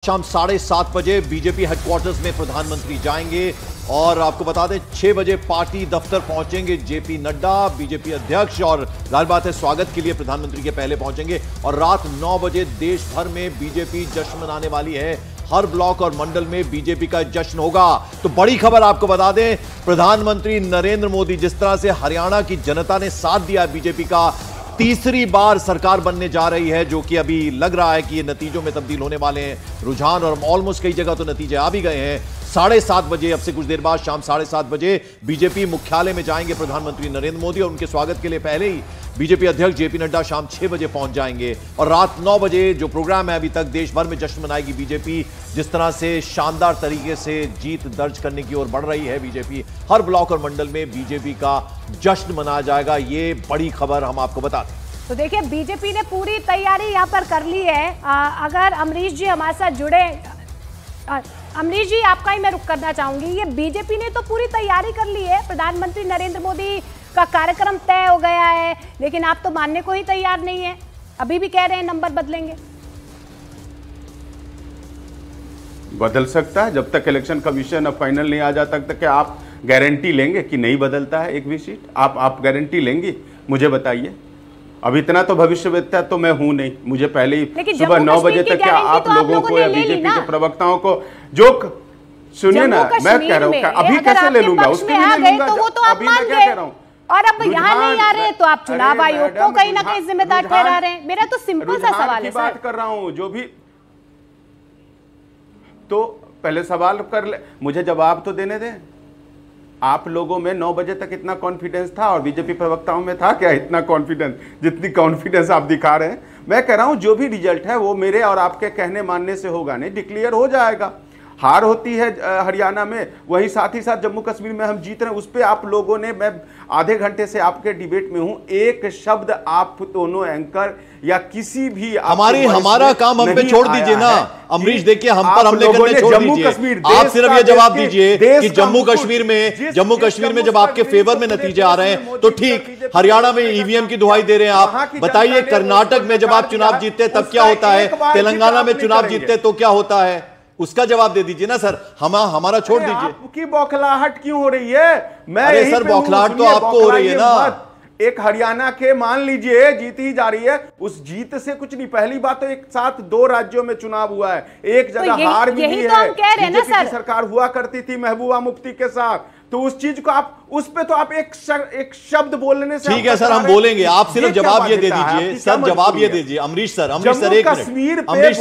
शाम 7:30 बजे BJP headquarters में प्रधानमंत्री जाएंगे और आपको बता दें 6 बजे पार्टी दफ्तर पहुंचेंगे जेपी नड्डा बीजेपी अध्यक्ष और जाहिर बात है स्वागत के लिए प्रधानमंत्री के पहले पहुंचेंगे और रात 9 बजे देश भर में बीजेपी जश्न मनाने वाली है। हर ब्लॉक और मंडल में बीजेपी का जश्न होगा। तो बड़ी खबर आपको बता दें, प्रधानमंत्री नरेंद्र मोदी जिस तरह से हरियाणा की जनता ने साथ दिया बीजेपी का, तीसरी बार सरकार बनने जा रही है, जो कि अभी लग रहा है कि ये नतीजों में तब्दील होने वाले हैं रुझान, और ऑलमोस्ट कई जगह तो नतीजे आ भी गए हैं। 7:30 बजे, अब से कुछ देर बाद शाम 7:30 बजे बीजेपी मुख्यालय में जाएंगे प्रधानमंत्री नरेंद्र मोदी और उनके स्वागत के लिए पहले ही बीजेपी अध्यक्ष जेपी नड्डा शाम 6 बजे पहुंच जाएंगे और रात 9 बजे जो प्रोग्राम है, अभी तक देश भर में जश्न मनाएगी बीजेपी। जिस तरह से शानदार तरीके से जीत दर्ज करने की ओर बढ़ रही है बीजेपी, हर ब्लॉक और मंडल में बीजेपी का जश्न मनाया जाएगा। ये बड़ी खबर हम आपको बता दें। तो देखिए, बीजेपी ने पूरी तैयारी यहाँ पर कर ली है। अगर अमरीश जी हमारे साथ जुड़े, अमरीश जी आपका ही मैं रुख करना चाहूंगी। ये बीजेपी ने तो पूरी तैयारी कर ली है, प्रधानमंत्री नरेंद्र मोदी का कार्यक्रम तय हो गया है, लेकिन आप तो मानने को ही तैयार नहीं है। अभी भी कह रहे हैं नंबर बदलेंगे। बदल सकता है जब तक इलेक्शन कमीशन अब फाइनल नहीं आ जाता तक। आप गारंटी लेंगे कि नहीं बदलता है एक भी सीट? आप गारंटी लेंगे? मुझे बताइए। अब इतना तो भविष्यवेत्ता तो मैं हूं नहीं, मुझे पहले ही सुबह 9 बजे तक क्या आप लोगों को या बीजेपी के प्रवक्ताओं को जो सुनिए ना, मैं कह रहा हूं अभी कैसे ले लूंगा, उसके लिए ले लूंगा। अभी मैं क्या कह रहा हूं, और अब यहाँ नहीं आ रहे तो आप चुनाव आयोग को कहीं ना कहीं जिम्मेदार ठहरा रहे हैं। मेरा तो सिंपल सा सवाल है। बात कर रहा हूं जो भी, तो पहले सवाल कर ले, मुझे जवाब तो देने दें। आप लोगों में 9 बजे तक इतना कॉन्फिडेंस था और बीजेपी प्रवक्ताओं में था क्या इतना कॉन्फिडेंस जितनी कॉन्फिडेंस आप दिखा रहे हैं? मैं कह रहा हूं जो भी रिजल्ट है वो मेरे और आपके कहने मानने से होगा नहीं, डिक्लेयर हो जाएगा। हार होती है हरियाणा में, वही साथ ही साथ जम्मू कश्मीर में हम जीत रहे हैं, उस पर आप लोगों ने, मैं आधे घंटे से आपके डिबेट में हूं, एक शब्द आप दोनों एंकर या किसी भी हमारा काम हम पे छोड़ दीजिए ना अमरीश। देखिए, हम पर हमले करने छोड़ दीजिए। आप सिर्फ ये जवाब दीजिए कि जम्मू कश्मीर में जब आपके फेवर में नतीजे आ रहे हैं तो ठीक, हरियाणा में ईवीएम की दुहाई दे रहे हैं आप। बताइए, कर्नाटक में जब आप चुनाव जीतते हैं तब क्या होता है, तेलंगाना में चुनाव जीतते हैं तो क्या होता है, उसका जवाब दे दीजिए ना सर। हमारा छोड़ दीजिए। आपकी बौखलाहट क्यों हो रही है? अरे सर, बौखलाहट तो आपको हो रही है ना। एक हरियाणा के मान लीजिए जीत ही जा रही है, उस जीत से कुछ नहीं। पहली बात तो एक साथ 2 राज्यों में चुनाव हुआ है, एक जगह हार भी हुई है। बीजेपी की सरकार हुआ करती थी महबूबा मुफ्ती के साथ, तो उस चीज को आप, उस पे तो आप एक शब्द बोलने से ठीक है सर, हम बोलेंगे। आप सिर्फ जवाब ये दे दीजिए सर, जवाब ये दीजिए। अमरीश सर, एक मिनट। अमरीश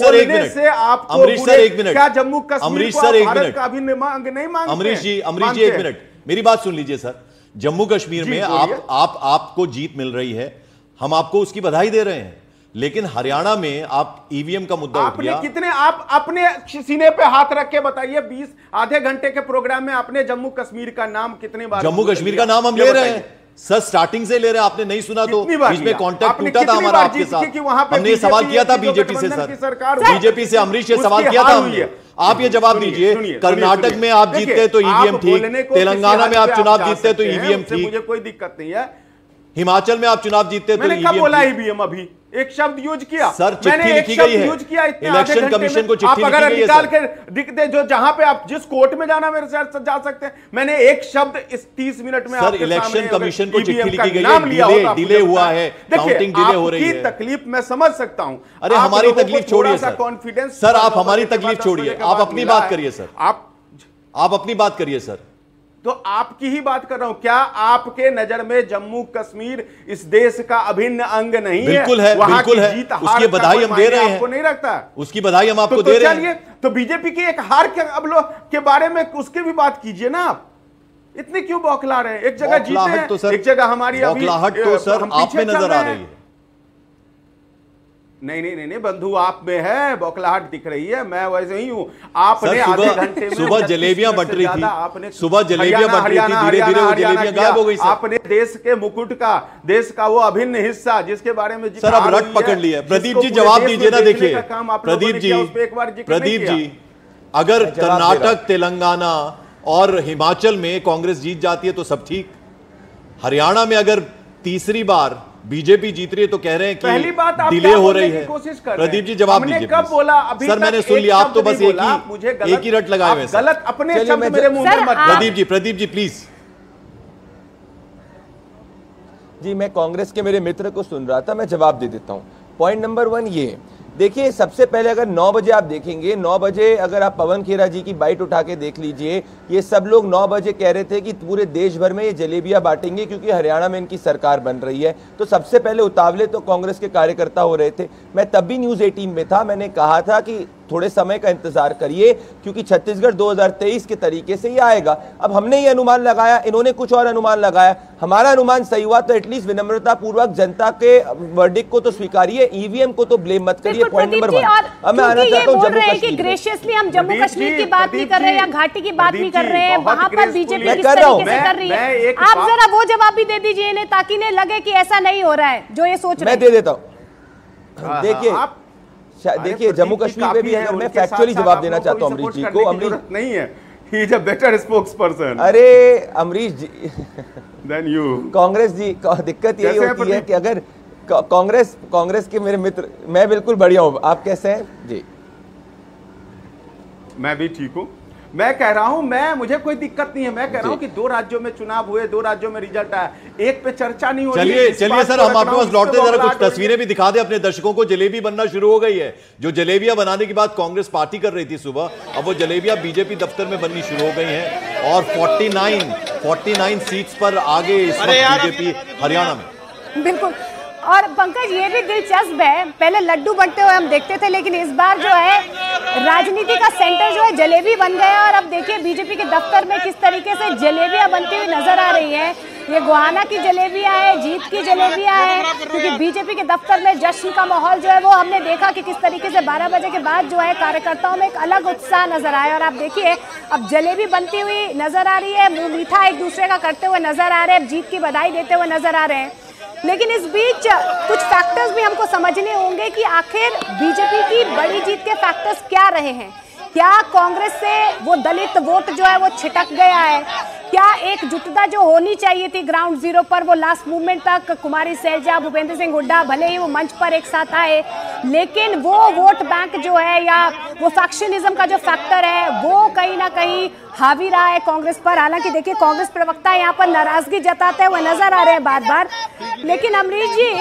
सर एक मिनट। क्या जम्मू कश्मीर को भारत का भी मांग नहीं मांगते? अमरीश जी एक मिनट, मेरी बात सुन लीजिए सर। जम्मू कश्मीर में आपको जीत मिल रही है, हम आपको उसकी बधाई दे रहे हैं, लेकिन हरियाणा में आप ईवीएम का मुद्दा उठ गया। कितने आप अपने सीने पे हाथ रख के बताइए, 20 आधे घंटे के प्रोग्राम में आपने जम्मू कश्मीर का नाम कितने बार? जम्मू कश्मीर का नाम हम ले रहे हैं सर, स्टार्टिंग से ले रहे हैं। आपने नहीं सुना तो बीच में कांटेक्ट टूटा था हमारा आपके साथ, हमने सवाल किया था बीजेपी से सर, बीजेपी से अमरीश ये सवाल किया था हमने। आप ये जवाब दीजिए, कर्नाटक में आप जीतते तो ईवीएम ठीक, तेलंगाना में आप चुनाव जीतते तो ईवीएम ठीक, मुझे कोई दिक्कत नहीं है। हिमाचल में आप चुनाव जीतते तो ईवीएम। कब बोला ईवीएम? अभी एक शब्द यूज किया सर, चिट्ठी लिखी गई है इलेक्शन कमीशन को, चिट्ठी अगर निकाल के दिखते जो जहां पे आप जिस कोर्ट में जाना मेरे साथ जा सकते हैं। मैंने एक शब्द इस 30 मिनट में सर इलेक्शन कमीशन को चिट्ठी लिखी गई है, डिले हुआ है, काउंटिंग डिले हो रही है। तकलीफ मैं समझ सकता हूं। अरे हमारी तकलीफ छोड़िए सर, कॉन्फिडेंस सर आप हमारी तकलीफ छोड़िए, आप अपनी बात करिए सर, आप अपनी बात करिए सर। तो आपकी ही बात कर रहा हूं। क्या आपके नजर में जम्मू कश्मीर इस देश का अभिन्न अंग नहीं है? बिल्कुल है, बिल्कुल है। उसकी बधाई हम दे रहे हैं। आपको नहीं रखता? उसकी बधाई हम आपको दे रहे हैं। तो बीजेपी की एक हार के अब लोग के बारे में उसकी भी बात कीजिए ना। आप इतने क्यों बौखला रहे हैं? एक जगह जीते हैं तो एक जगह हमारी बौखलाहट तो सर आप में नजर आ रही है। नहीं बंधु, आप में है बौखलाहट दिख रही है, मैं वैसे ही हूं। आपने आधे घंटे में सुबह जलेबियां बट रही थी, सुबह जलेबियां बट रही थी, धीरे धीरे वो जलेबियां गायब हो गई सर। आपने देश के मुकुट का, देश का वो अभिन्न हिस्सा जिसके बारे में सर अब रट पकड़ लिया। प्रदीप जी जवाब दीजिए ना। देखिए प्रदीप जी, अगर कर्नाटक, तेलंगाना और हिमाचल में कांग्रेस जीत जाती है तो सब ठीक। हरियाणा में अगर तीसरी बार बीजेपी जीत रही है तो कह रहे हैं कि पहली बात आप डिले क्या हो रही बोलने है। की कोशिश कर रहे हैं? प्रदीप जी जवाब हमने दीजिए कब please। बोला? अभी सर तक मैंने सुन एक लिया, आप शब्द तो बस नहीं बोला, मुझे एक ही रट लगाए हुए हैं सर। गलत अपने चलिए, शब्द मैं मेरे मुंह में मत प्रदीप जी प्लीज। जी, मैं कांग्रेस के मेरे मित्र को सुन रहा था, मैं जवाब दे देता हूं। पॉइंट नंबर 1 ये देखिए, सबसे पहले अगर 9 बजे आप देखेंगे, 9 बजे अगर आप पवन खेरा जी की बाइट उठा के देख लीजिए, ये सब लोग 9 बजे कह रहे थे कि पूरे देश भर में ये जलेबियां बांटेंगे क्योंकि हरियाणा में इनकी सरकार बन रही है। तो सबसे पहले उतावले तो कांग्रेस के कार्यकर्ता हो रहे थे। मैं तब भी न्यूज 18 में था, मैंने कहा था कि थोड़े समय का इंतजार करिए क्योंकि छत्तीसगढ़ 2023 के तरीके से ही आएगा। अब हमने ये अनुमान लगाया, इन्होंने कुछ और अनुमान लगाया, हमारा अनुमान सही हुआ तो एटलीस्ट विनम्रता पूर्वक जनता के वर्डिक्ट को तो स्वीकारिए, ईवीएम को तो ब्लेम मत करिए। Point number 1। अब मैं आना चाहता हूं जम्मू कश्मीर। ग्रेशियसली हम जम्मू कश्मीर की बात नहीं कर रहे हैं या घाटी की बात नहीं कर रहे हैं, बहुत वहां पर बीजेपी gracefully किस कर रहा हूं। तरीके से कर रही है। आप जरा वो जवाब भी दे दीजिए इन्हें ताकि इन्हें लगे कि ऐसा नहीं हो रहा है जो ये सोच रहे हैं। मैं दे देता हूं। देखिए देखिए, जम्मू कश्मीर में भी अगर मैं फैक्चुअली जवाब देना चाहता हूं अमरीश जी को। अमरीश नहीं है, he is a better spokesperson. अरे अमरीश जी देन यू। कांग्रेस जी दिक्कत यही होती है कि अगर कांग्रेस के मेरे मित्र, मैं बिल्कुल बढ़िया हूं, आप कैसे हैं जी? मैं भी ठीक हूं। मैं कह रहा हूं, मुझे कोई दिक्कत नहीं है। मैं कह रहा हूं कि 2 राज्यों में चुनाव हुए, 2 राज्यों में रिजल्ट आया, एक पे चर्चा नहीं हो रही है। चलिए सर, हम आपके पास लौटते, जरा कुछ तस्वीरें भी दिखा दें अपने दर्शकों को। जलेबी बनना शुरू हो गई है। जो जलेबियां बनाने की बात कांग्रेस पार्टी कर रही थी सुबह, अब वो जलेबियां बीजेपी दफ्तर में बननी शुरू हो गई हैं और 49 सीट्स पर आगे इस वक्त बीजेपी हरियाणा में। बिल्कुल। और पंकज, ये भी दिलचस्प है, पहले लड्डू बनते हुए हम देखते थे, लेकिन इस बार जो है राजनीति का सेंटर जो है जलेबी बन गया। और अब देखिए बीजेपी के दफ्तर में किस तरीके से जलेबियां बनती हुई नजर आ रही हैं। ये गोहाना की जलेबियां है, जीत की जलेबियां है, क्योंकि बीजेपी के दफ्तर में जश्न का माहौल जो है वो हमने देखा कि किस तरीके से 12 बजे के बाद जो है कार्यकर्ताओं में एक अलग उत्साह नजर आया। और आप देखिए अब जलेबी बनती हुई नजर आ रही है, मुंह मीठा एक दूसरे का करते हुए नजर आ रहे हैं, जीत की बधाई देते हुए नजर आ रहे हैं। लेकिन इस बीच कुछ फैक्टर्स भी हमको समझने होंगे कि आखिर बीजेपी की बड़ी जीत के फैक्टर्स क्या रहे हैं। क्या कांग्रेस से वो दलित वोट जो है वो छिटक गया है? क्या एकजुटता जो होनी चाहिए थी ग्राउंड जीरो पर, वो लास्ट मूवमेंट तक कुमारी सैलजा, भूपेंद्र सिंह हुड्डा भले ही वो मंच पर एक साथ आए, लेकिन वो वोट बैंक जो है या वो फैक्शनिज्म का जो फैक्टर है वो कहीं ना कहीं हावी रहा है कांग्रेस पर। हालांकि देखिए कांग्रेस प्रवक्ता यहाँ पर नाराजगी जताते हुए नजर आ रहे हैं बार बार। लेकिन अमरीश जी,